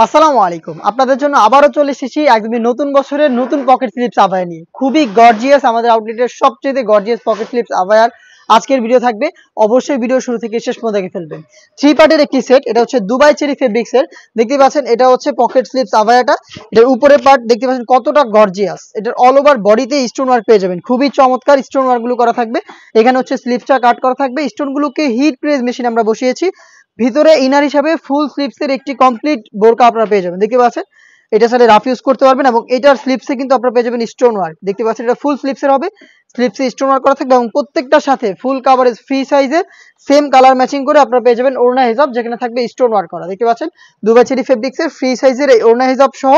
আসসালামু আলাইকুম। আপনাদের জন্য আবারও চলে এসেছি একদমই নতুন বছরের নতুন পকেট স্লিপস আবায়া নিয়ে। খুবই গর্জিয়াস, আমাদের আউটলেটের সবচেয়ে গর্জিয়াস পকেট স্লিপস আবায়ার আজকের ভিডিও থাকবে। অবশ্যই ভিডিও শুরু থেকে শেষ পর্যন্ত দেখে ফেলবেন। 3 পার্টের একটি সেট, এটা হচ্ছে দুবাই চেরি ফেব্রিক্সের। দেখতে পাচ্ছেন এটা হচ্ছে পকেট স্লিপস আবায়াটা। এটার উপরের পার্ট দেখতে পাচ্ছেন কতটা গর্জিয়াস। এটার অল ওভার বডিতে স্টোন ওয়ার্ক পেয়ে যাবেন। খুবই চমৎকার স্টোন ওয়ার্কগুলো করা থাকবে। এখানে হচ্ছে স্লিপসটা কাট করা থাকবে। স্টোনগুলোকে হিট প্রেস মেশিন আমরা বসিয়েছি। ভিতরে ইনার হিসাবে ফুল স্লিপসের একটি কমপ্লিট বোরকা আপনারা পেয়ে যাবেন। দেখতে পাচ্ছেন এটা সাথে রাফ ইউজ করতে পারবেন এবং এটার স্লিপসে কিন্তু আপনারা পেয়ে যাবেন স্টোন ওয়ার্ক। দেখতে পাচ্ছেন এটা ফুল স্লিপসের হবে, স্লিপসে স্টোন ওয়ার্ক করা থাকবে এবং প্রত্যেকটার সাথে ফুল কাভারেজ ফ্রি সাইজে সেম কালার ম্যাচিং করে আপনারা পেয়ে যাবেন ওড়না হিজাব, যেখানে থাকবে স্টোন ওয়ার্ক করা। দেখতে পাচ্ছেন দুবাই চেরি ফেব্রিক্সের ফ্রি সাইজের এই ওড়না হিজাব সহ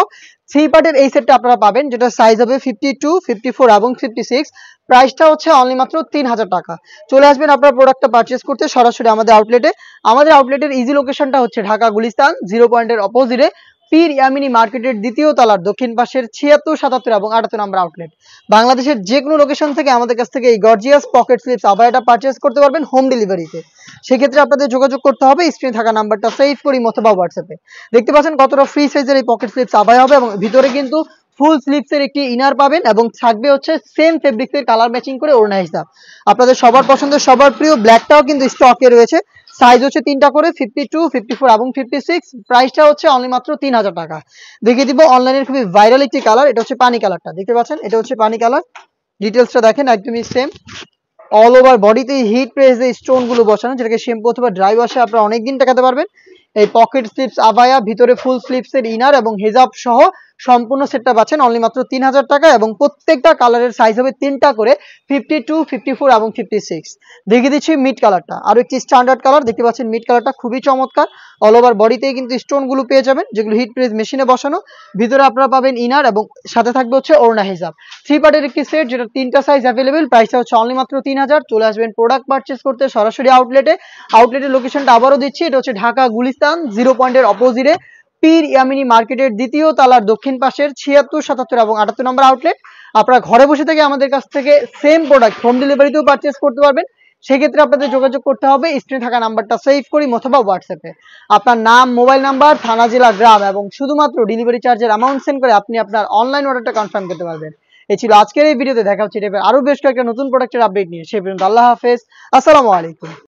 3 পার্টের এই সেটটা আপনারা পাবেন, যেটা সাইজ হবে 52, 54 এবং 56। প্রাইসটা হচ্ছে অনলি মাত্র 3000 টাকা। চলে আসবেন আপনার প্রোডাক্টটা পারচেজ করতে সরাসরি আমাদের আউটলেটে। আমাদের আউটলেটের ইজি লোকেশনটা হচ্ছে ঢাকা গুলিস্তান 0 পয়েন্টের অপোজিটে পীর ইয়ামিনী মার্কেটের দ্বিতীয় তলার দক্ষিণ পাশের 76, 77 এবং 78 নম্বর আউটলেট। বাংলাদেশের যে কোনো লোকেশন থেকে আমাদের কাছ থেকে এই গর্জিয়াস পকেট স্লিপস আবায়াটা পারচেজ করতে পারবেন হোম ডেলিভারিতে। সেক্ষেত্রে আপনাদের যোগাযোগ করতে হবে স্ক্রিনে থাকা নাম্বারটা সেভ করি অথবা হোয়াটসঅ্যাপে। দেখতে পাচ্ছেন কতটা ফ্রি সাইজের এই পকেট স্লিপস আবায়া হবে এবং ভিতরে কিন্তু ফুল স্লিপসের একটি ইনার পাবেন এবং থাকবে হচ্ছে সেম ফেব্রিক্সের কালার ম্যাচিং করে ওড়না হিসাব। আপনাদের সবার পছন্দের সবার প্রিয় ব্ল্যাকটাও কিন্তু স্টকে রয়েছে। সাইজ হচ্ছে 3টা করে 52, 54 এবং 56। প্রাইসটা হচ্ছে অনলি মাত্র 3000 টাকা। দেখিয়ে দিব অনলাইনের খুবই ভাইরাল একটি কালার, এটা হচ্ছে পানি কালারটা। দেখতে পাচ্ছেন এটা হচ্ছে পানি কালার। ডিটেলসটা দেখেন একদমই সেম। অল ওভার বডিতে হিট প্রেস যে স্টোন গুলো বসানো, যেটাকে শ্যাম্পু অথবা ড্রাই ওয়াশে আপনারা অনেকদিন টাকাতে পারবেন। এই পকেট স্লিপস আবায়া ভিতরে ফুল স্লিপসের ইনার এবং হিজাব সহ সম্পূর্ণ সেটটা পাচ্ছেন অনলি মাত্র 3000 টাকা এবং প্রত্যেকটা কালারের সাইজ হবে 3টা করে 52, 54 এবং 56। দেখিয়ে দিচ্ছি মিড কালারটা, আরো একটি স্ট্যান্ডার্ড কালার। দেখতে পাচ্ছেন মিড কালারটা খুবই চমৎকার। অল ওভার বডিতে কিন্তু স্টোন গুলো পেয়ে যাবেন, যেগুলো হিট প্রেস মেশিনে বসানো। ভিতরে আপনারা পাবেন ইনার এবং সাথে থাকবে হচ্ছে ওড়না হিজাব। 3 পার্টের একটি সেট, যেটা 3টা সাইজ অ্যাভেলেবেল। প্রাইসটা হচ্ছে অনলি মাত্র 3000। চলে আসবেন প্রোডাক্ট পারচেজ করতে সরাসরি আউটলেটে। আউটলেটের লোকেশনটা আবারও দিচ্ছি, এটা হচ্ছে ঢাকা গুলিস্তান 0 পয়েন্টের অপোজিটে পীর ইয়ামিনী মার্কেটের দ্বিতীয় তলার দক্ষিণ পাশের 76, 77 এবং 78 নম্বর আউটলেট। আপনারা ঘরে বসে থেকে আমাদের কাছ থেকে সেম প্রোডাক্ট হোম ডেলিভারিতেও পারচেজ করতে পারবেন। সেক্ষেত্রে আপনাদের যোগাযোগ করতে হবে স্ক্রিনে থাকা নাম্বারটা সেভ করি অথবা হোয়াটসঅ্যাপে। আপনার নাম, মোবাইল নাম্বার, থানা, জেলা, গ্রাম এবং শুধুমাত্র ডেলিভারি চার্জের অ্যামাউন্ট সেন্ড করে আপনি আপনার অনলাইন অর্ডারটা কনফার্ম করতে পারবেন। এই ছিল আজকের এই ভিডিওতে। দেখা হচ্ছে আরো বেশ কয়েকটা নতুন প্রোডাক্টের আপডেট নিয়ে। সে পর্যন্ত আল্লাহ হাফেজ, আসসালামু আলাইকুম।